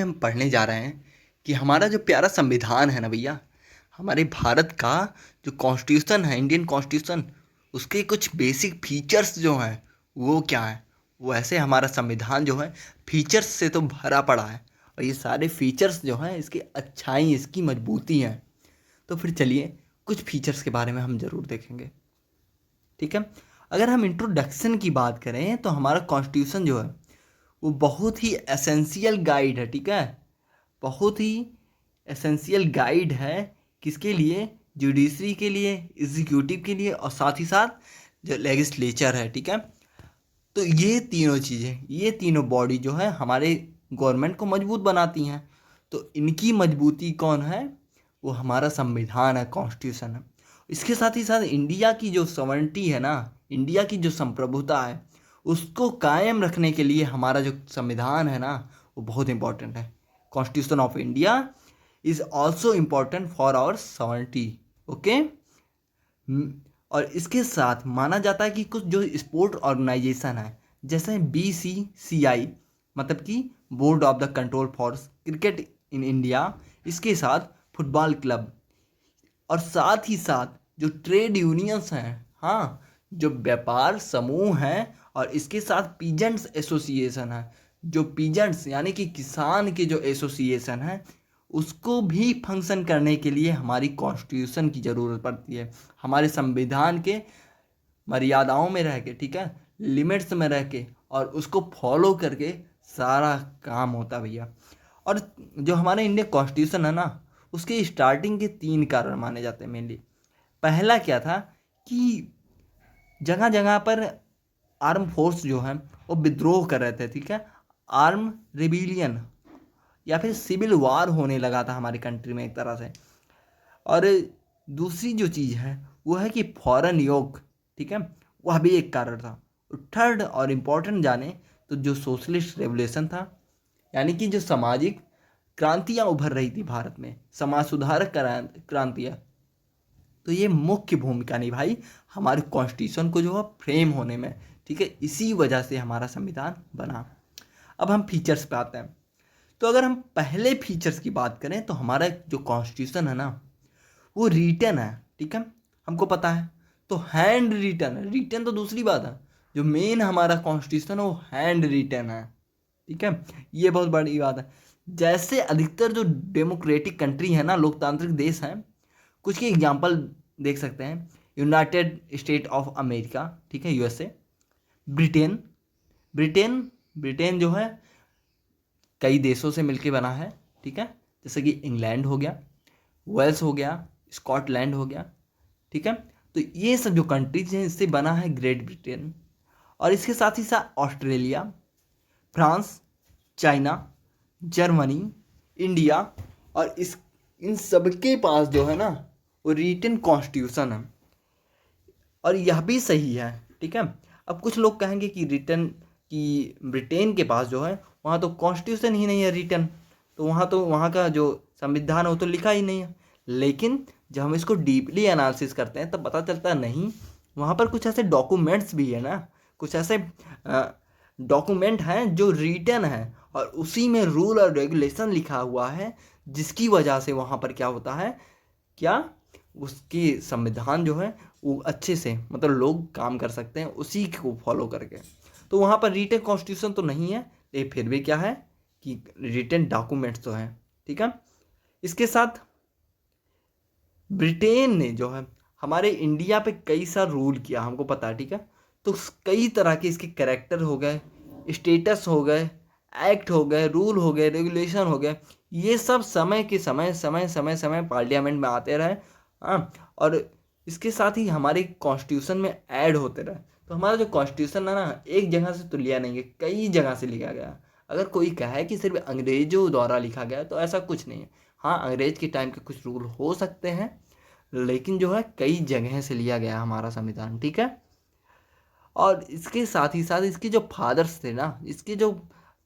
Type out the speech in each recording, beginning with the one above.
हम पढ़ने जा रहे हैं कि हमारा जो प्यारा संविधान है ना भैया, हमारे भारत का जो कॉन्स्टिट्यूशन है, इंडियन कॉन्स्टिट्यूशन, उसके कुछ बेसिक फीचर्स जो हैं वो क्या है। वो ऐसे हमारा संविधान जो है फीचर्स से तो भरा पड़ा है, और ये सारे फीचर्स जो हैं इसकी अच्छाई, इसकी मजबूती हैं। तो फिर चलिए कुछ फीचर्स के बारे में हम ज़रूर देखेंगे। ठीक है, अगर हम इंट्रोडक्शन की बात करें तो हमारा कॉन्स्टिट्यूशन जो है वो बहुत ही एसेंशियल गाइड है। ठीक है, बहुत ही एसेंशियल गाइड है। किसके लिए? जुडिशरी के लिए, एग्जीक्यूटिव के लिए, और साथ ही साथ जो लेजिस्लेचर है। ठीक है, तो ये तीनों चीज़ें, ये तीनों बॉडी जो है हमारे गवर्नमेंट को मजबूत बनाती हैं। तो इनकी मजबूती कौन है? वो हमारा संविधान है, कॉन्स्टिट्यूशन है। इसके साथ ही साथ इंडिया की जो सॉवरेनिटी है ना, इंडिया की जो संप्रभुता है, उसको कायम रखने के लिए हमारा जो संविधान है ना वो बहुत इंपॉर्टेंट है। Constitution of India is also important for our sovereignty. Okay, और इसके साथ माना जाता है कि कुछ जो स्पोर्ट ऑर्गेनाइजेशन है, जैसे BCCI, मतलब कि board of the control for cricket in India, इसके साथ फुटबॉल क्लब, और साथ ही साथ जो ट्रेड यूनियंस हैं, हाँ, जो व्यापार समूह हैं, और इसके साथ पीजेंट्स एसोसिएशन है, जो पीजेंट्स यानी कि किसान के जो एसोसिएशन है, उसको भी फंक्शन करने के लिए हमारी कॉन्स्टिट्यूशन की ज़रूरत पड़ती है। हमारे संविधान के मर्यादाओं में रह के, ठीक है, लिमिट्स में रह के, और उसको फॉलो करके सारा काम होता है भैया। और जो हमारे इंडियन कॉन्स्टिट्यूशन है ना, उसके स्टार्टिंग के 3 कारण माने जाते हैं मेनली। पहला क्या था कि जगह जगह पर आर्म फोर्स जो है वो विद्रोह कर रहे थे। ठीक है, आर्म रिबिलियन या फिर सिविल वार होने लगा था हमारी कंट्री में एक तरह से। और दूसरी जो चीज़ है वो है कि फॉरेन योग, ठीक है, वह भी एक कारण था। थर्ड और इम्पोर्टेंट जाने तो जो सोशलिस्ट रेवोल्यूशन था, यानी कि जो सामाजिक क्रांतियाँ उभर रही थी भारत में, समाज सुधारक क्रांतियाँ, तो ये मुख्य भूमिका निभाई हमारे कॉन्स्टिट्यूशन को जो है फ्रेम होने में। ठीक है, इसी वजह से हमारा संविधान बना। अब हम फीचर्स पे आते हैं। तो अगर हम पहले फीचर्स की बात करें तो हमारा जो कॉन्स्टिट्यूशन है ना वो रिटन है। ठीक है, हमको पता है। तो हैंड रिटन, रिटन तो दूसरी बात है, जो मेन हमारा कॉन्स्टिट्यूशन है वो हैंड रिटन है। ठीक है, ये बहुत बड़ी बात है। जैसे अधिकतर जो डेमोक्रेटिक कंट्री है ना, लोकतांत्रिक देश हैं, कुछ के एग्जांपल देख सकते हैं। यूनाइटेड स्टेट ऑफ अमेरिका, ठीक है, USA, ब्रिटेन, ब्रिटेन ब्रिटेन जो है कई देशों से मिलके बना है। ठीक है, जैसे कि इंग्लैंड हो गया, वेल्स हो गया, स्कॉटलैंड हो गया। ठीक है, तो ये सब जो कंट्रीज हैं इससे बना है ग्रेट ब्रिटेन। और इसके साथ ही साथ Australia, France, China, Germany, India, और इस इन सबके पास जो है ना वो रिटन कॉन्स्टिट्यूशन है। और यह भी सही है। ठीक है, अब कुछ लोग कहेंगे कि रिटन कि ब्रिटेन के पास जो है वहाँ तो कॉन्स्टिट्यूशन ही नहीं है रिटन, तो वहाँ का जो संविधान है वो तो लिखा ही नहीं है। लेकिन जब हम इसको डीपली एनालिसिस करते हैं तब पता चलता है नहीं, वहाँ पर कुछ ऐसे डॉक्यूमेंट्स भी है ना, कुछ ऐसे डॉक्यूमेंट हैं जो रिटन है, और उसी में रूल और रेगुलेशन लिखा हुआ है, जिसकी वजह से वहाँ पर क्या होता है, क्या उसकी संविधान जो है वो अच्छे से, मतलब लोग काम कर सकते हैं उसी को फॉलो करके। तो वहाँ पर रिटन कॉन्स्टिट्यूशन तो नहीं है, लेकिन फिर भी क्या है कि रिटन डॉक्यूमेंट्स तो हैं। ठीक है, इसके साथ ब्रिटेन ने जो है हमारे इंडिया पे कई सारा रूल किया, हमको पता है। ठीक है, तो कई तरह के इसके कैरेक्टर हो गए, स्टेटस हो गए, एक्ट हो गए, रूल हो गए, रेगुलेशन हो गए, ये सब समय के समय पार्लियामेंट में आते रहे। हाँ, और इसके साथ ही हमारे कॉन्स्टिट्यूशन में ऐड होते रहे। तो हमारा जो कॉन्स्टिट्यूशन है ना एक जगह से तो लिया नहीं है, कई जगह से लिखा गया। अगर कोई कहे कि सिर्फ अंग्रेजों द्वारा लिखा गया तो ऐसा कुछ नहीं है। हाँ, अंग्रेज के टाइम के कुछ रूल हो सकते हैं, लेकिन जो है कई जगह से लिया गया हमारा संविधान। ठीक है, और इसके साथ ही साथ इसके जो फादर्स थे ना, इसके जो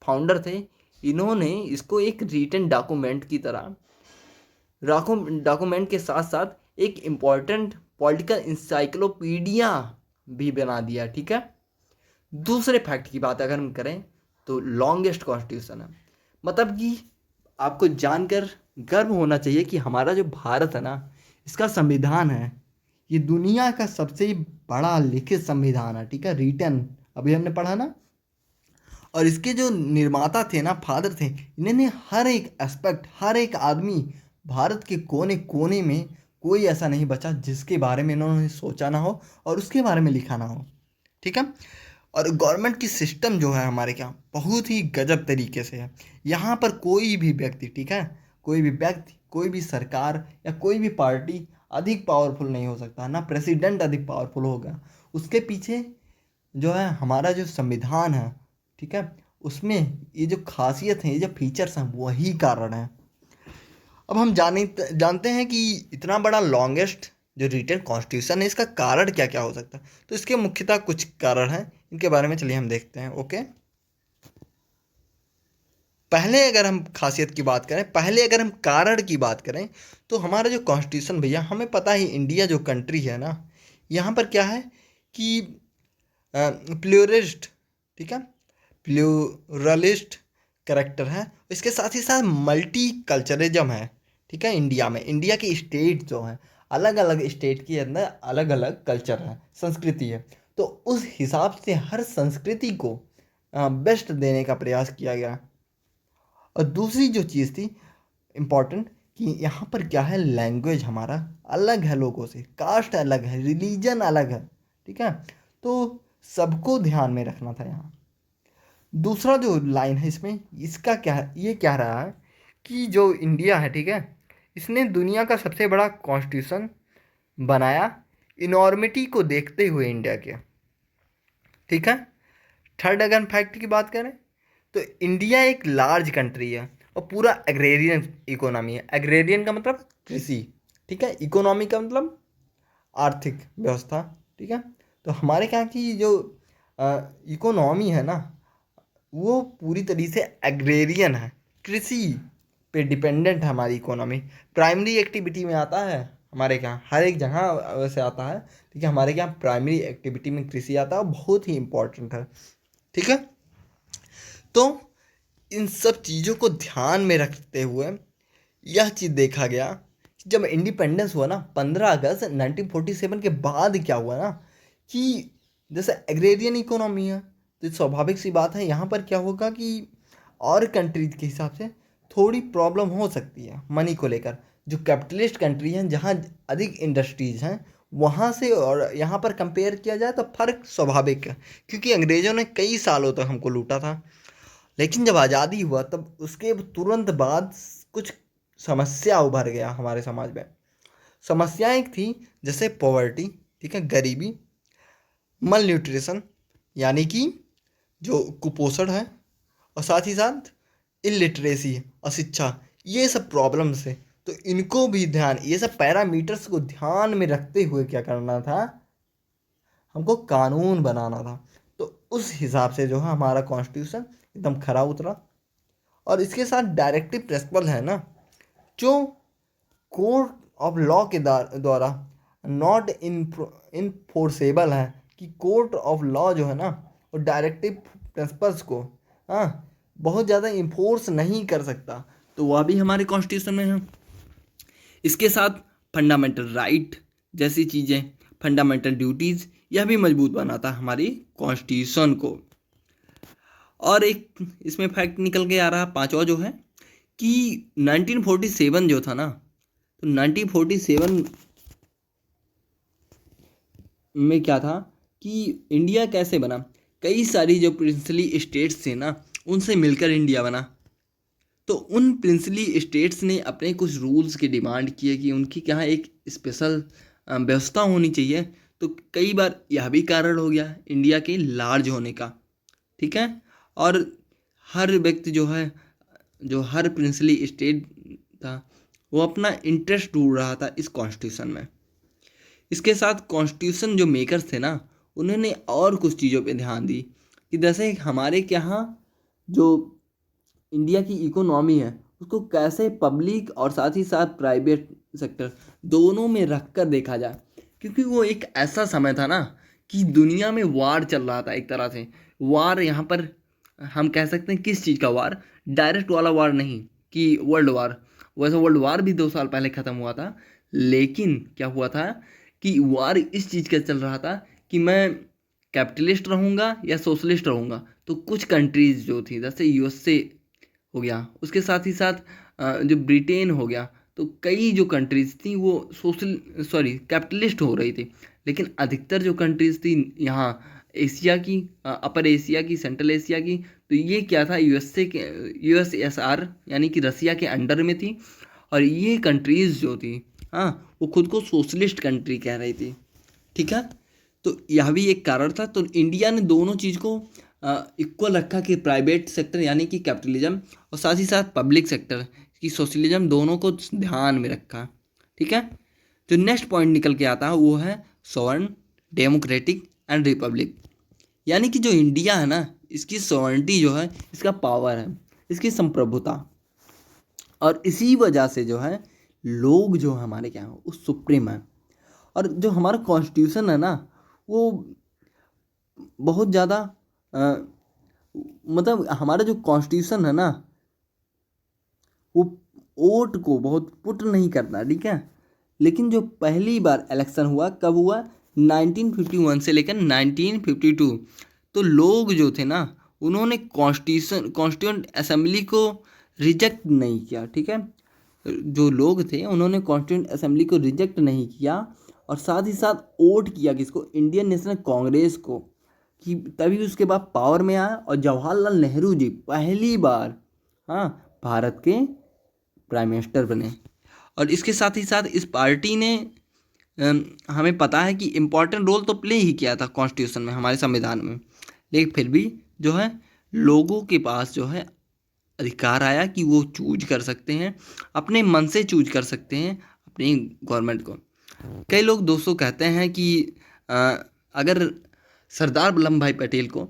फाउंडर थे, इन्होंने इसको एक रिटन डॉक्यूमेंट की तरह, डॉक्यूमेंट के साथ साथ एक इम्पॉर्टेंट पॉलिटिकल इंसाइक्लोपीडिया भी बना दिया। ठीक है, दूसरे फैक्ट की बात अगर हम करें तो लॉन्गेस्ट कॉन्स्टिट्यूशन है, मतलब कि आपको जानकर गर्व होना चाहिए कि हमारा जो भारत है ना, इसका संविधान है, ये दुनिया का सबसे बड़ा लिखित संविधान है, ठीक है, रिटन, अभी हमने पढ़ा ना। और इसके जो निर्माता थे ना, फादर थे, इन्होंने हर एक एस्पेक्ट, हर एक आदमी, भारत के कोने कोने में कोई ऐसा नहीं बचा जिसके बारे में इन्होंने सोचा ना हो और उसके बारे में लिखा ना हो, ठीक है। और गवर्नमेंट की सिस्टम जो है हमारे यहाँ बहुत ही गजब तरीके से है। यहाँ पर कोई भी व्यक्ति, ठीक है, कोई भी व्यक्ति, कोई भी सरकार या कोई भी पार्टी अधिक पावरफुल नहीं हो सकता, ना प्रेसिडेंट अधिक पावरफुल होगा। उसके पीछे जो है हमारा जो संविधान है, ठीक है, उसमें ये जो खासियत है, ये जो फीचर्स हैं, वही कारण है। अब हम जानते हैं कि इतना बड़ा लॉन्गेस्ट जो रिटन कॉन्स्टिट्यूशन है, इसका कारण क्या क्या हो सकता है। तो इसके मुख्यतः कुछ कारण हैं, इनके बारे में चलिए हम देखते हैं। ओके, पहले अगर हम खासियत की बात करें, पहले अगर हम कारण की बात करें, तो हमारा जो कॉन्स्टिट्यूशन भैया, हमें पता ही इंडिया जो कंट्री है ना, यहाँ पर क्या है कि प्लूरिस्ट, ठीक है, प्लूरलिस्ट करेक्टर है। इसके साथ ही साथ मल्टी कल्चरिज्म है, ठीक है। इंडिया में, इंडिया की स्टेट जो है, अलग अलग स्टेट के अंदर अलग अलग कल्चर है, संस्कृति है। तो उस हिसाब से हर संस्कृति को बेस्ट देने का प्रयास किया गया। और दूसरी जो चीज़ थी इम्पॉर्टेंट, कि यहाँ पर क्या है, लैंग्वेज हमारा अलग है लोगों से, कास्ट अलग है, रिलीजन अलग है, ठीक है। तो सबको ध्यान में रखना था यहाँ। दूसरा जो लाइन है इसमें, इसका क्या है, ये कह रहा है कि जो इंडिया है, ठीक है, इसने दुनिया का सबसे बड़ा कॉन्स्टिट्यूशन बनाया इनॉर्मिटी को देखते हुए इंडिया के, ठीक है। थर्ड अगर फैक्ट की बात करें, तो इंडिया एक लार्ज कंट्री है और पूरा एग्रेरियन इकोनॉमी है। एग्रेरियन का मतलब कृषि, ठीक है, इकोनॉमी का मतलब आर्थिक व्यवस्था, ठीक है। तो हमारे यहाँ की जो इकोनॉमी है ना, वो पूरी तरीके से एग्रेरियन है, कृषि पे डिपेंडेंट है हमारी इकोनॉमी। प्राइमरी एक्टिविटी में आता है हमारे यहाँ, हर एक जगह वैसे आता है, ठीक है, हमारे यहाँ प्राइमरी एक्टिविटी में कृषि आता है, बहुत ही इम्पोर्टेंट है, ठीक है। तो इन सब चीज़ों को ध्यान में रखते हुए यह चीज़ देखा गया कि जब इंडिपेंडेंस हुआ ना 15 अगस्त 1947 के बाद, क्या हुआ ना कि जैसे एग्रेरियन इकोनॉमी है, तो स्वाभाविक सी बात है यहाँ पर क्या होगा कि और कंट्रीज के हिसाब से थोड़ी प्रॉब्लम हो सकती है मनी को लेकर। जो कैपिटलिस्ट कंट्री हैं, जहाँ अधिक इंडस्ट्रीज हैं, वहाँ से और यहाँ पर कंपेयर किया जाए तो फर्क स्वाभाविक है, क्योंकि अंग्रेज़ों ने कई सालों तक हमको लूटा था। लेकिन जब आज़ादी हुआ, तब उसके तुरंत बाद कुछ समस्या उभर गया हमारे समाज में। समस्याएं थी जैसे पॉवर्टी, ठीक है, गरीबी, मल न्यूट्रिशन यानी कि जो कुपोषण है, और साथ ही साथ इलिटरेसी, अशिक्षा, ये सब प्रॉब्लम्स है। तो इनको भी ध्यान, ये सब पैरामीटर्स को ध्यान में रखते हुए क्या करना था, हमको कानून बनाना था। तो उस हिसाब से जो है हमारा कॉन्स्टिट्यूशन एकदम खरा उतरा। और इसके साथ डायरेक्टिव प्रिंसिपल है ना, जो कोर्ट ऑफ लॉ के द्वारा नॉट इनफोर्सेबल है, कि कोर्ट ऑफ लॉ जो है ना, वो डायरेक्टिव प्रिंसिपल्स को बहुत ज़्यादा इन्फोर्स नहीं कर सकता, तो वह भी हमारे कॉन्स्टिट्यूशन में है। इसके साथ फंडामेंटल राइट जैसी चीज़ें, फंडामेंटल ड्यूटीज़, यह भी मजबूत बनाता हमारी कॉन्स्टिट्यूशन को। और एक इसमें फैक्ट निकल के आ रहा, पांचवा जो है कि 1947 जो था ना, तो 1947 में क्या था कि इंडिया कैसे बना, कई सारी जो प्रिंसली स्टेट्स थे ना, उनसे मिलकर इंडिया बना। तो उन प्रिंसली स्टेट्स ने अपने कुछ रूल्स की डिमांड किए कि उनकी क्या एक स्पेशल व्यवस्था होनी चाहिए। तो कई बार यह भी कारण हो गया इंडिया के लार्ज होने का, ठीक है। और हर व्यक्ति जो है, जो हर प्रिंसली स्टेट था, वो अपना इंटरेस्ट ढूंढ रहा था इस कॉन्स्टिट्यूशन में। इसके साथ कॉन्स्टिट्यूशन जो मेकर्स थे ना, उन्होंने और कुछ चीज़ों पे ध्यान दी कि जैसे हमारे यहाँ जो इंडिया की इकोनॉमी है, उसको कैसे पब्लिक और साथ ही साथ प्राइवेट सेक्टर दोनों में रख कर देखा जाए। क्योंकि वो एक ऐसा समय था ना कि दुनिया में वार चल रहा था, एक तरह से वार। यहाँ पर हम कह सकते हैं किस चीज़ का वार, डायरेक्ट वाला वार नहीं, कि वर्ल्ड वार, वैसे वर्ल्ड वार भी 2 साल पहले ख़त्म हुआ था, लेकिन क्या हुआ था कि वार इस चीज़ का चल रहा था कि मैं कैपिटलिस्ट रहूँगा या सोशलिस्ट रहूँगा। तो कुछ कंट्रीज़ जो थी, जैसे यूएसए हो गया, उसके साथ ही साथ जो ब्रिटेन हो गया, तो कई जो कंट्रीज़ थी वो कैपिटलिस्ट हो रही थी। लेकिन अधिकतर जो कंट्रीज़ थी यहाँ एशिया की, अपर एशिया की, सेंट्रल एशिया की, तो ये क्या था, यूएसए के, यूएसएसआर यानी कि रसिया के अंडर में थी। और ये कंट्रीज़ जो थी, हाँ, वो खुद को सोशलिस्ट कंट्री कह रही थी। ठीक है, तो यह भी एक कारण था। तो इंडिया ने दोनों चीज़ को इक्वल रखा कि प्राइवेट सेक्टर यानी कि कैपिटलिज्म और साथ ही साथ पब्लिक सेक्टर की सोशलिज्म, दोनों को ध्यान में रखा। ठीक है, जो नेक्स्ट पॉइंट निकल के आता है वो है सॉवरेन, डेमोक्रेटिक एंड रिपब्लिक। यानी कि जो इंडिया है ना, इसकी सॉवरेनिटी जो है, इसका पावर है, इसकी संप्रभुता, और इसी वजह से जो है लोग जो हमारे क्या हैं वो सुप्रीम है। और जो हमारा कॉन्स्टिट्यूशन है ना, वो बहुत ज़्यादा मतलब हमारा जो कॉन्स्टिट्यूशन है ना, वो वोट को बहुत पुट नहीं करता। ठीक है, लेकिन जो पहली बार इलेक्शन हुआ, कब हुआ, 1951 से लेकर 1952, तो लोग जो थे ना, उन्होंने कॉन्स्टिट्यूंट असेंबली को रिजेक्ट नहीं किया। ठीक है, जो लोग थे उन्होंने कॉन्स्टिट्यूंट असेंबली को रिजेक्ट नहीं किया, और साथ ही साथ वोट किया किसको, इंडियन नेशनल कांग्रेस को, कि तभी उसके बाद पावर में आया। और जवाहरलाल नेहरू जी पहली बार, हाँ, भारत के प्राइम मिनिस्टर बने। और इसके साथ ही साथ इस पार्टी ने हमें पता है कि इम्पॉर्टेंट रोल तो प्ले ही किया था कॉन्स्टिट्यूशन में, हमारे संविधान में, लेकिन फिर भी जो है लोगों के पास जो है अधिकार आया कि वो चूज कर सकते हैं, अपने मन से चूज कर सकते हैं अपनी गवर्नमेंट को। कई लोग दोस्तों कहते हैं कि अगर सरदार वल्लभ भाई पटेल को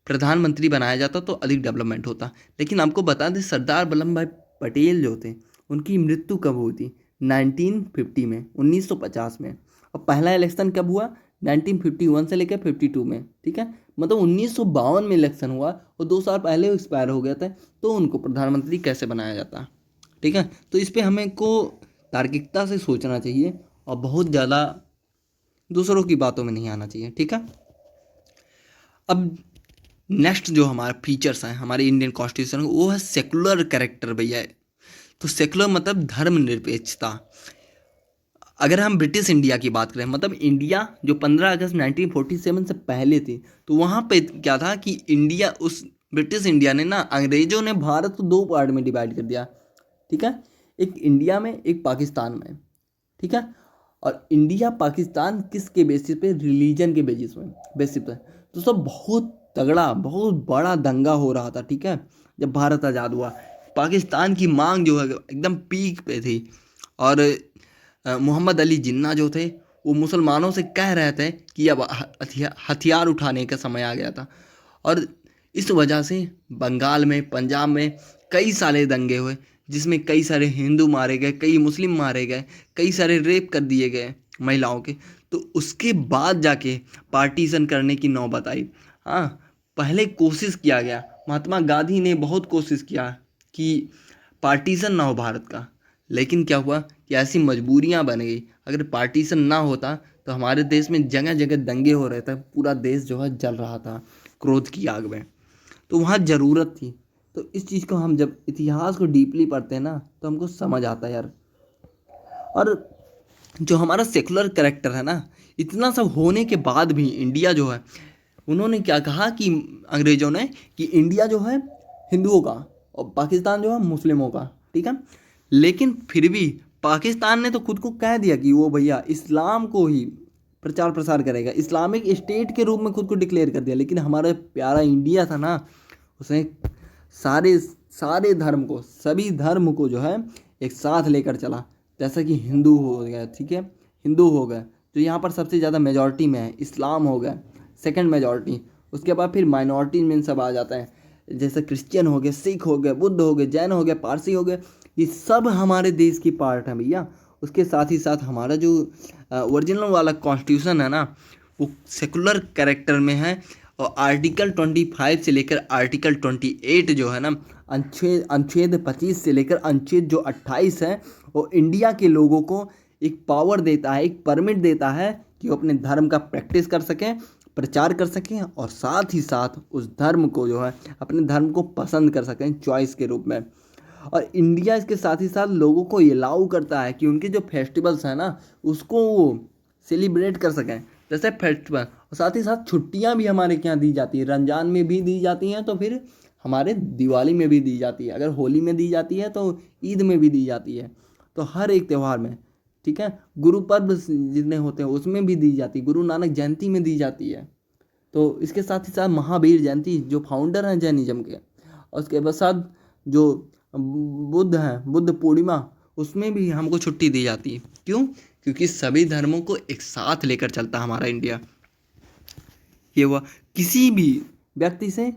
प्रधानमंत्री बनाया जाता तो अधिक डेवलपमेंट होता। लेकिन आपको बता दें, सरदार वल्लभ भाई पटेल जो थे, उनकी मृत्यु कब हुई थी, 1950 में, 1950 में। और पहला इलेक्शन कब हुआ, 1951 से लेकर 52 में। ठीक है, मतलब 1952 में इलेक्शन हुआ और 2 साल पहले वो एक्सपायर हो गया था, तो उनको प्रधानमंत्री कैसे बनाया जाता। ठीक है, तो इस पर हमें को तार्किकता से सोचना चाहिए और बहुत ज़्यादा दूसरों की बातों में नहीं आना चाहिए। ठीक है, अब नेक्स्ट जो हमारा फीचर्स हैं हमारे इंडियन कॉन्स्टिट्यूशन, वो है सेकुलर कैरेक्टर भैया। तो सेकुलर मतलब धर्मनिरपेक्षता। अगर हम ब्रिटिश इंडिया की बात करें, मतलब इंडिया जो 15 अगस्त 1947 से पहले थी, तो वहाँ पे क्या था कि इंडिया, उस ब्रिटिश इंडिया ने ना, अंग्रेजों ने भारत को 2 पार्ट में डिवाइड कर दिया। ठीक है, एक इंडिया में, एक पाकिस्तान में। ठीक है, और इंडिया पाकिस्तान किसके बेसिस पे, रिलीजन के बेसिस पे। तो सब बहुत तगड़ा, बहुत बड़ा दंगा हो रहा था। ठीक है, जब भारत आज़ाद हुआ, पाकिस्तान की मांग जो है एकदम पीक पे थी। और मोहम्मद अली जिन्ना जो थे, वो मुसलमानों से कह रहे थे कि अब हथियार उठाने का समय आ गया था। और इस वजह से बंगाल में, पंजाब में कई सारे दंगे हुए, जिसमें कई सारे हिंदू मारे गए, कई मुस्लिम मारे गए, कई सारे रेप कर दिए गए महिलाओं के। तो उसके बाद जाके पार्टीशन करने की नौबत आई। हाँ, पहले कोशिश किया गया, महात्मा गांधी ने बहुत कोशिश किया कि पार्टीशन ना हो भारत का, लेकिन क्या हुआ कि ऐसी मजबूरियां बन गई। अगर पार्टीशन ना होता तो हमारे देश में जगह जगह दंगे हो रहे थे, पूरा देश जो है जल रहा था क्रोध की आग में। तो वहाँ ज़रूरत थी। तो इस चीज़ को हम जब इतिहास को डीपली पढ़ते हैं ना, तो हमको समझ आता है यार। और जो हमारा सेकुलर कैरेक्टर है ना, इतना सब होने के बाद भी इंडिया जो है, उन्होंने क्या कहा कि अंग्रेजों ने, कि इंडिया जो है हिंदुओं का और पाकिस्तान जो है मुस्लिमों का। ठीक है, लेकिन फिर भी पाकिस्तान ने तो खुद को कह दिया कि वो भैया इस्लाम को ही प्रचार प्रसार करेगा, इस्लामिक स्टेट के रूप में खुद को डिक्लेयर कर दिया। लेकिन हमारा प्यारा इंडिया था ना, उसने सारे सारे धर्म को, सभी धर्म को जो है एक साथ लेकर चला। जैसा कि हिंदू हो गया, ठीक है, हिंदू हो गए जो यहाँ पर सबसे ज़्यादा मेजॉरिटी में है, इस्लाम हो गया सेकंड मेजॉरिटी, उसके बाद फिर माइनॉरिटी में सब आ जाते हैं, जैसे क्रिश्चियन हो गए, सिख हो गए, बुद्ध हो गए, जैन हो गए, पारसी हो गए। ये सब हमारे देश की पार्ट हैं भैया। उसके साथ ही साथ हमारा जो ओरिजिनल वाला कॉन्स्टिट्यूशन है ना, वो सेकुलर कैरेक्टर में है। और आर्टिकल 25 से लेकर आर्टिकल 28 जो है ना, अनुच्छेद 25 से लेकर अनुच्छेद जो 28 है, वो इंडिया के लोगों को एक पावर देता है, एक परमिट देता है कि वो अपने धर्म का प्रैक्टिस कर सकें, प्रचार कर सकें, और साथ ही साथ उस धर्म को जो है अपने धर्म को पसंद कर सकें चॉइस के रूप में। और इंडिया इसके साथ ही साथ लोगों को ये अलाउ करता है कि उनके जो फेस्टिवल्स हैं ना, उसको वो सेलिब्रेट कर सकें, जैसे फेस्टिवल। और साथ ही साथ छुट्टियां भी हमारे यहाँ दी जाती है, रमज़ान में भी दी जाती हैं, तो फिर हमारे दिवाली में भी दी जाती है, अगर होली में दी जाती है तो ईद में भी दी जाती है। तो हर एक त्यौहार में, ठीक है, गुरु पर्व जितने होते हैं उसमें भी दी जाती है, गुरु नानक जयंती में दी जाती है। तो इसके साथ ही साथ महावीर जयंती जो फाउंडर हैं जैनिज्म के, और उसके बाद साथ जो बुद्ध हैं, बुद्ध पूर्णिमा, उसमें भी हमको छुट्टी दी जाती है। क्यों? क्योंकि सभी धर्मों को एक साथ लेकर चलता है हमारा इंडिया। ये हुआ किसी भी व्यक्ति से,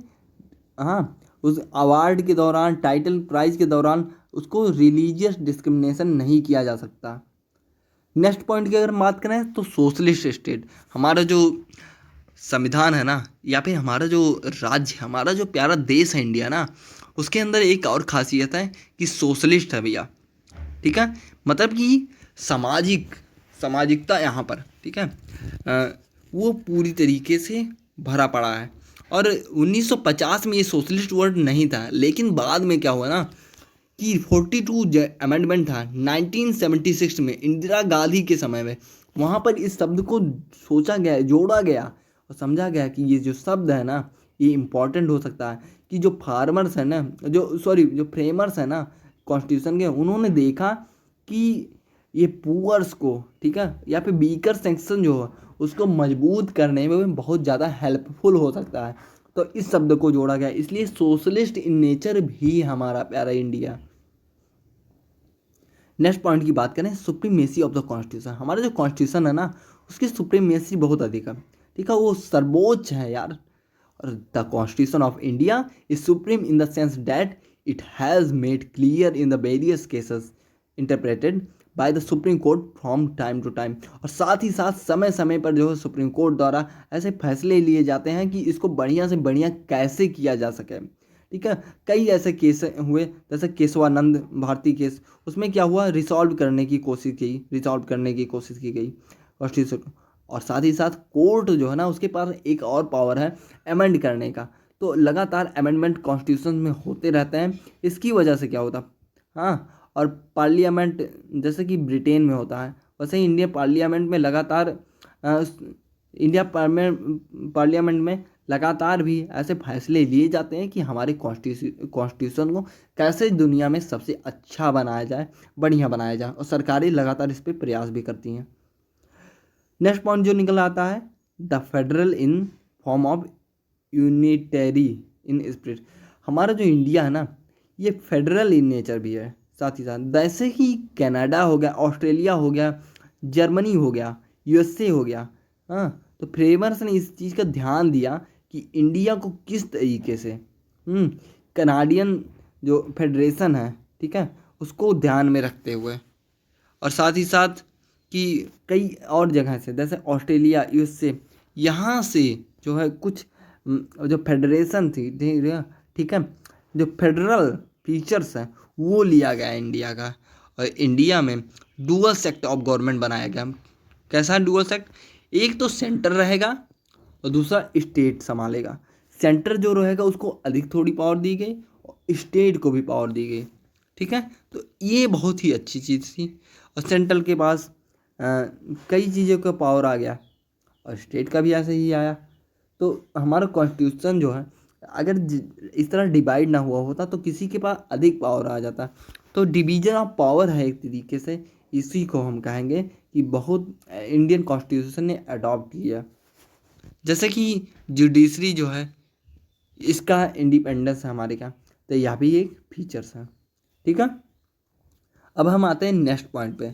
हाँ, उस अवार्ड के दौरान, टाइटल प्राइज के दौरान उसको रिलीजियस डिस्क्रिमिनेशन नहीं किया जा सकता। नेक्स्ट पॉइंट की अगर बात करें तो सोशलिस्ट स्टेट, हमारा जो संविधान है ना, या फिर हमारा जो राज्य, हमारा जो प्यारा देश है इंडिया ना, उसके अंदर एक और खासियत है कि सोशलिस्ट है भैया, ठीक है, मतलब कि सामाजिकता यहाँ पर, ठीक है, वो पूरी तरीके से भरा पड़ा है। और 1950 में ये सोशलिस्ट वर्ड नहीं था, लेकिन बाद में क्या हुआ ना कि 42 अमेंडमेंट था 1976 में, इंदिरा गांधी के समय में, वहाँ पर इस शब्द को सोचा गया, जोड़ा गया और समझा गया कि ये जो शब्द है ना, ये इम्पॉर्टेंट हो सकता है। कि जो फार्मर्स है ना, जो फ्रेमर्स है ना कॉन्स्टिट्यूशन के, उन्होंने देखा कि ये पुअर्स को, ठीक है, या फिर वीकर सेक्शन जो है उसको मजबूत करने में बहुत ज़्यादा हेल्पफुल हो सकता है, तो इस शब्द को जोड़ा गया। इसलिए सोशलिस्ट इन नेचर भी हमारा प्यारा इंडिया। नेक्स्ट पॉइंट की बात करें, सुप्रीमेसी ऑफ द कॉन्स्टिट्यूशन, हमारा जो कॉन्स्टिट्यूशन है ना, उसकी सुप्रीमेसी बहुत अधिक है, ठीक है, वो सर्वोच्च है यार। और the constitution of India is supreme in the sense that it has made clear in the various cases interpreted by the supreme court from time to time. और साथ ही साथ समय समय पर जो है सुप्रीम कोर्ट द्वारा ऐसे फैसले लिए जाते हैं कि इसको बढ़िया से बढ़िया कैसे किया जा सके, ठीक है। कई ऐसे केस हुए, जैसे केशवानंद भारती केस, उसमें क्या हुआ, रिसॉल्व करने की कोशिश की गई कॉन्स्टिट्यूशन। और साथ ही साथ कोर्ट जो है ना, उसके पास एक और पावर है अमेंड करने का। तो लगातार अमेंडमेंट कॉन्स्टिट्यूशन में होते रहते हैं। इसकी वजह से क्या होता, हाँ, और पार्लियामेंट जैसे कि ब्रिटेन में होता है, वैसे ही इंडिया पार्लियामेंट में लगातार पार्लियामेंट में लगातार भी ऐसे फैसले लिए जाते हैं कि हमारे कॉन्स्टिट्यूशन को कैसे दुनिया में सबसे अच्छा बनाया जाए, बढ़िया बनाया जाए, और सरकारें लगातार इस पर प्रयास भी करती हैं। नेक्स्ट पॉइंट जो निकल आता है, the federal in form of unitary in spirit, हमारा जो इंडिया है ना, ये फेडरल इन नेचर भी है। साथ ही साथ जैसे कि कनाडा हो गया, ऑस्ट्रेलिया हो गया, जर्मनी हो गया, यूएसए हो गया, हाँ, तो फ्रेमर्स ने इस चीज़ का ध्यान दिया कि इंडिया को किस तरीके से कनाडियन जो फेडरेशन है, ठीक है, उसको ध्यान में रखते हुए, और साथ ही साथ कि कई और जगह से, जैसे ऑस्ट्रेलिया, यूएसए, यहाँ से जो है कुछ जो फेडरेशन थी, ठीक है, जो फेडरल फीचर्स हैं वो लिया गया इंडिया का। और इंडिया में डुअल सेक्टर ऑफ गवर्नमेंट बनाया गया। कैसा डुअल सेक्ट, एक तो सेंटर रहेगा और दूसरा स्टेट संभालेगा। सेंटर जो रहेगा उसको अधिक थोड़ी पावर दी गई और स्टेट को भी पावर दी गई, ठीक है। तो ये बहुत ही अच्छी चीज़ थी। और सेंट्रल के पास कई चीज़ों का पावर आ गया और स्टेट का भी ऐसे ही आया। तो हमारा कॉन्स्टिट्यूशन जो है, अगर इस तरह डिवाइड ना हुआ होता तो किसी के पास अधिक पावर आ जाता। तो डिवीजन ऑफ पावर है एक तरीके से, इसी को हम कहेंगे कि बहुत इंडियन कॉन्स्टिट्यूशन ने अडॉप्ट किया। जैसे कि जुडिशरी जो है, इसका इंडिपेंडेंस है हमारे क्या, तो यह भी एक फीचर्स है, ठीक है। अब हम आते हैं नेक्स्ट पॉइंट पे।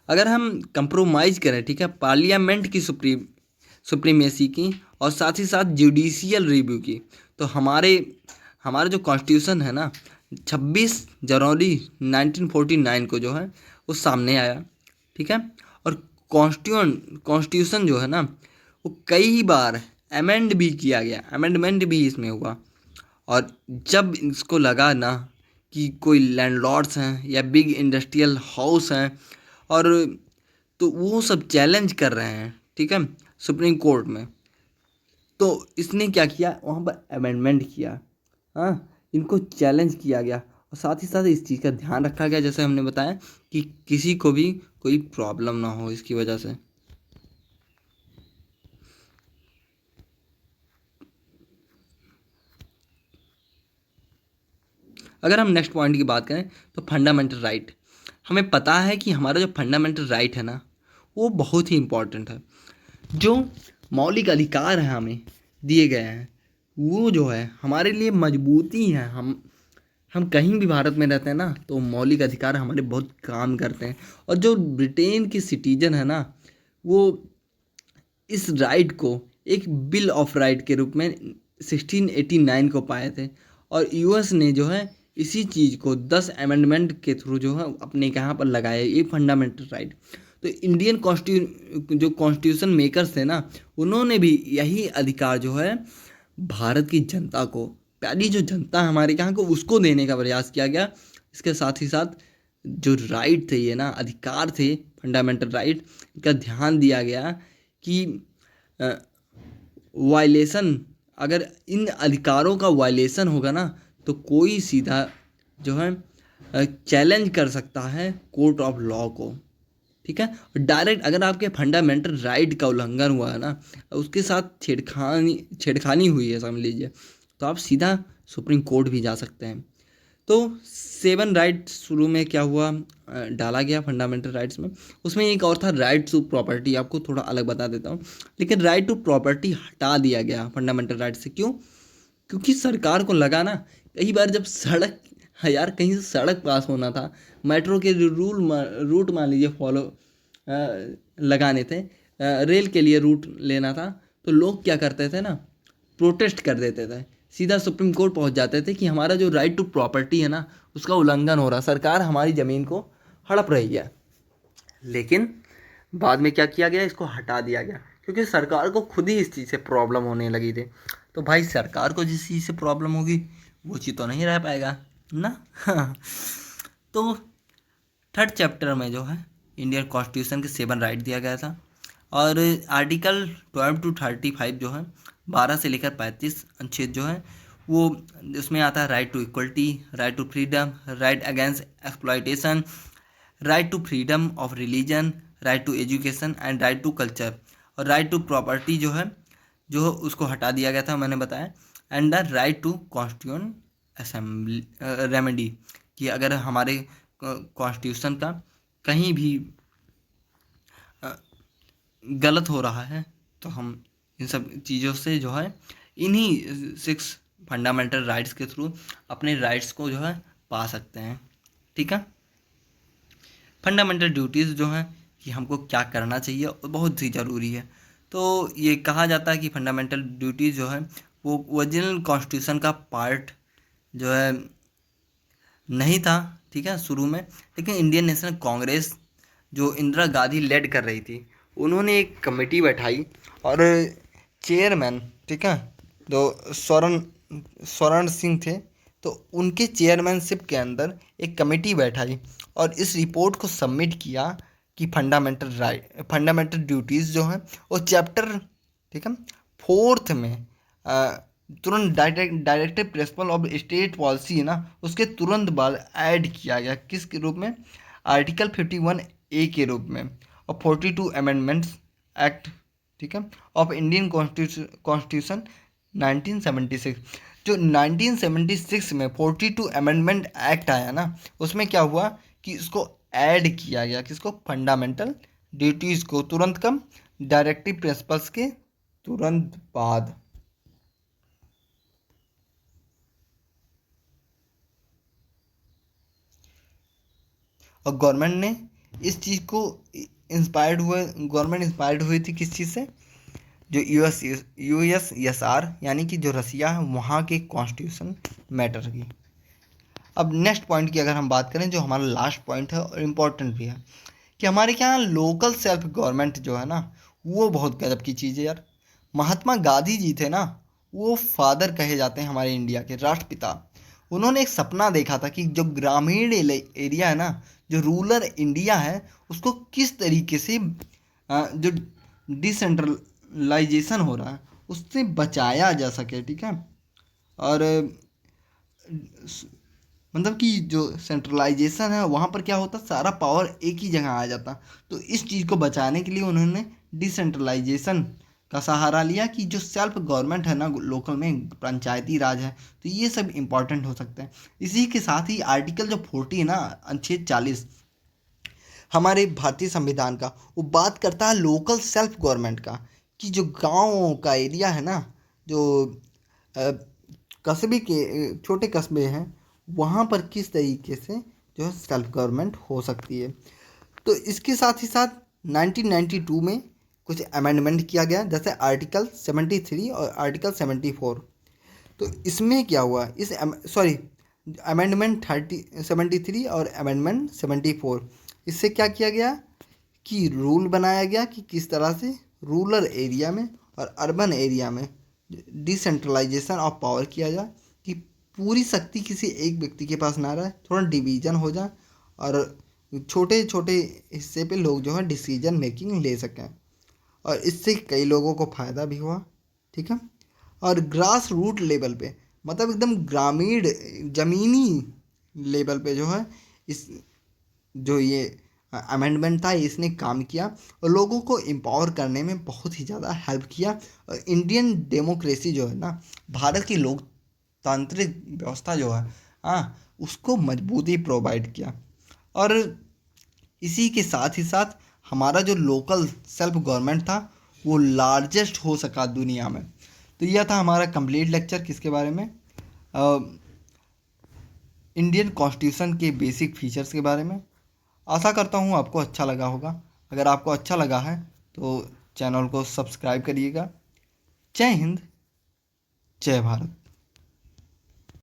अगर हम कंप्रोमाइज़ करें, ठीक है, पार्लियामेंट की सुप्रीमेसी की और साथ ही साथ जुडिशियल रिव्यू की, तो हमारा जो कॉन्स्टिट्यूशन है ना, 26 जनवरी 1949 को जो है वो सामने आया, ठीक है। और कॉन्स्टिट्यूशन जो है ना, वो कई बार अमेंड भी किया गया, अमेंडमेंट भी इसमें हुआ। और जब इसको लगा ना कि कोई लैंडलॉर्ड्स हैं या बिग इंडस्ट्रियल हाउस हैं, और तो वो सब चैलेंज कर रहे हैं, ठीक है, सुप्रीम कोर्ट में, तो इसने क्या किया, वहाँ पर अमेंडमेंट किया। हाँ, इनको चैलेंज किया गया और साथ ही साथ इस चीज़ का ध्यान रखा गया, जैसे हमने बताया, कि किसी को भी कोई प्रॉब्लम ना हो इसकी वजह से। अगर हम नेक्स्ट पॉइंट की बात करें तो फंडामेंटल राइट। हमें पता है कि हमारा जो फंडामेंटल राइट है ना, वो बहुत ही इम्पोर्टेंट है। जो मौलिक अधिकार हैं हमें दिए गए हैं, वो जो है हमारे लिए मजबूती है। हम कहीं भी भारत में रहते हैं ना, तो मौलिक अधिकार हमारे बहुत काम करते हैं। और जो ब्रिटेन के सिटीजन है ना, वो इस राइट को एक बिल ऑफ राइट के रूप में 1689 को पाए थे। और यूएस ने जो है इसी चीज़ को 10 अमेंडमेंट के थ्रू जो है अपने यहाँ पर लगाया, ये फंडामेंटल राइट। तो इंडियन जो कॉन्स्टिट्यूशन मेकर्स थे ना, उन्होंने भी यही अधिकार जो है भारत की जनता को, प्यारी जो जनता है हमारे यहाँ को, उसको देने का प्रयास किया गया। इसके साथ ही साथ जो राइट थे, ये ना अधिकार थे, फंडामेंटल राइट, इनका ध्यान दिया गया कि वायलेशन, अगर इन अधिकारों का वायलेशन होगा ना, तो कोई सीधा जो है चैलेंज कर सकता है कोर्ट ऑफ लॉ को, ठीक है। डायरेक्ट अगर आपके फंडामेंटल राइट का उल्लंघन हुआ है ना, उसके साथ छेड़खानी हुई है समझ लीजिए, तो आप सीधा सुप्रीम कोर्ट भी जा सकते हैं। तो 7 राइट शुरू में क्या हुआ, डाला गया फंडामेंटल राइट्स में। उसमें एक और था राइट टू प्रॉपर्टी, आपको थोड़ा अलग बता देता हूँ। लेकिन राइट टू प्रॉपर्टी हटा दिया गया फंडामेंटल राइट से। क्यों? क्योंकि सरकार को लगा ना, कई बार जब सड़क, यार कहीं से सड़क पास होना था, मेट्रो के रूट मान लीजिए फॉलो लगाने थे, रेल के लिए रूट लेना था, तो लोग क्या करते थे ना, प्रोटेस्ट कर देते थे, सीधा सुप्रीम कोर्ट पहुंच जाते थे कि हमारा जो राइट टू प्रॉपर्टी है ना, उसका उल्लंघन हो रहा, सरकार हमारी ज़मीन को हड़प रही है। लेकिन बाद में क्या किया गया, इसको हटा दिया गया, क्योंकि सरकार को खुद ही इस चीज़ से प्रॉब्लम होने लगी थी। तो भाई सरकार को जिस चीज़ से प्रॉब्लम होगी, वो चीज़ तो नहीं रह पाएगा ना। तो थर्ड चैप्टर में जो है इंडियन कॉन्स्टिट्यूशन के 7 राइट दिया गया था। और आर्टिकल 12 to 35 जो है, 12 से लेकर 35 अनुच्छेद जो है, वो उसमें आता है right to equality, right to freedom, right against exploitation, right to freedom of religion, right to education and right to culture. और राइट टू प्रॉपर्टी जो है, जो उसको हटा दिया गया था, मैंने बताया। And the right to constitution assembly remedy, कि अगर हमारे कॉन्स्टिट्यूशन का कहीं भी गलत हो रहा है, तो हम इन सब चीज़ों से जो है, इन्हीं 6 फंडामेंटल राइट्स के थ्रू अपने राइट्स को जो है पा सकते हैं, ठीक है। फंडामेंटल ड्यूटीज़ जो हैं कि हमको क्या करना चाहिए, और बहुत ही ज़रूरी है। तो ये कहा जाता है कि फंडामेंटल ड्यूटीज़ जो है वो ओरिजिनल कॉन्स्टिट्यूशन का पार्ट जो है नहीं था, ठीक है, शुरू में। लेकिन इंडियन नेशनल कांग्रेस जो इंदिरा गांधी लेड कर रही थी, उन्होंने एक कमेटी बैठाई, और चेयरमैन, ठीक है, जो स्वर्ण सिंह थे, तो उनके चेयरमैनशिप के अंदर एक कमेटी बैठाई और इस रिपोर्ट को सबमिट किया कि फंडामेंटल ड्यूटीज़ जो हैं वो चैप्टर, ठीक है, 4th में तुरंत directive principle of state policy है ना, उसके तुरंत बाद ऐड किया गया, किस रूप में, आर्टिकल 51A के रूप में, और 42 अमेंडमेंट्स एक्ट, ठीक है, ऑफ इंडियन कॉन्स्टिट्यूशन 1976। जो 1976 में 42 अमेंडमेंट एक्ट आया ना, उसमें क्या हुआ कि इसको ऐड किया गया, किसको, फंडामेंटल ड्यूटीज़ को, तुरंत कम, डायरेक्टिव प्रिंसिपल्स के तुरंत बाद। और गवर्नमेंट ने इस चीज़ को गवर्नमेंट इंस्पायर्ड हुई थी किस चीज़ से, जो यूएसएसआर यानी कि जो रसिया है, वहाँ के कॉन्स्टिट्यूशन मैटर की। अब नेक्स्ट पॉइंट की अगर हम बात करें, जो हमारा लास्ट पॉइंट है और इम्पोर्टेंट भी है, कि हमारे क्या लोकल सेल्फ गवर्नमेंट जो है ना, वो बहुत गजब की चीज़ है यार। महात्मा गांधी जी थे ना, वो फादर कहे जाते हैं हमारे इंडिया के, राष्ट्रपिता। उन्होंने एक सपना देखा था कि जो ग्रामीण एरिया है ना, जो रूरल इंडिया है, उसको किस तरीके से जो डिसेंट्रलाइजेशन हो रहा है उससे बचाया जा सके, ठीक है। और मतलब कि जो सेंट्रलाइजेशन है वहाँ पर क्या होता, सारा पावर एक ही जगह आ जाता। तो इस चीज़ को बचाने के लिए उन्होंने डिसेंट्रलाइजेशन का सहारा लिया कि जो सेल्फ गवर्नमेंट है ना लोकल में, पंचायती राज है, तो ये सब इम्पोर्टेंट हो सकते हैं। इसी के साथ ही आर्टिकल जो 40 है ना, अनुच्छेद 40 हमारे भारतीय संविधान का, वो बात करता है लोकल सेल्फ गवर्नमेंट का, कि जो गाँव का एरिया है ना, जो अ, कस्बे के छोटे कस्बे हैं, वहाँ पर किस तरीके से जो है सेल्फ गवर्नमेंट हो सकती है। तो इसके साथ ही साथ 1992 में कुछ अमेंडमेंट किया गया, जैसे आर्टिकल 73 और आर्टिकल 74। तो इसमें क्या हुआ, इस सॉरी अमेंडमेंट 73 और अमेंडमेंट 74, इससे क्या किया गया कि रूल बनाया गया कि किस तरह से रूरल एरिया में और अर्बन एरिया में डिसेंट्रलाइजेशन ऑफ पावर किया जाए, कि पूरी शक्ति किसी एक व्यक्ति के पास ना रहे, थोड़ा डिवीजन हो जाए और छोटे छोटे हिस्से पे लोग जो है डिसीजन मेकिंग ले सकें। और इससे कई लोगों को फ़ायदा भी हुआ, ठीक है। और ग्रास रूट लेवल पे, मतलब एकदम ग्रामीण ज़मीनी लेवल पे जो है, इस जो ये अमेंडमेंट था इसने काम किया और लोगों को एम्पावर करने में बहुत ही ज़्यादा हेल्प किया। और इंडियन डेमोक्रेसी जो है ना, भारत की लोकतांत्रिक व्यवस्था जो है, हाँ, उसको मजबूती प्रोवाइड किया। और इसी के साथ ही साथ हमारा जो लोकल सेल्फ गवर्नमेंट था वो लार्जेस्ट हो सका दुनिया में। तो यह था हमारा कंप्लीट लेक्चर किसके बारे में, इंडियन कॉन्स्टिट्यूशन के बेसिक फीचर्स के बारे में। आशा करता हूँ आपको अच्छा लगा होगा। अगर आपको अच्छा लगा है तो चैनल को सब्सक्राइब करिएगा। जय हिंद, जय भारत।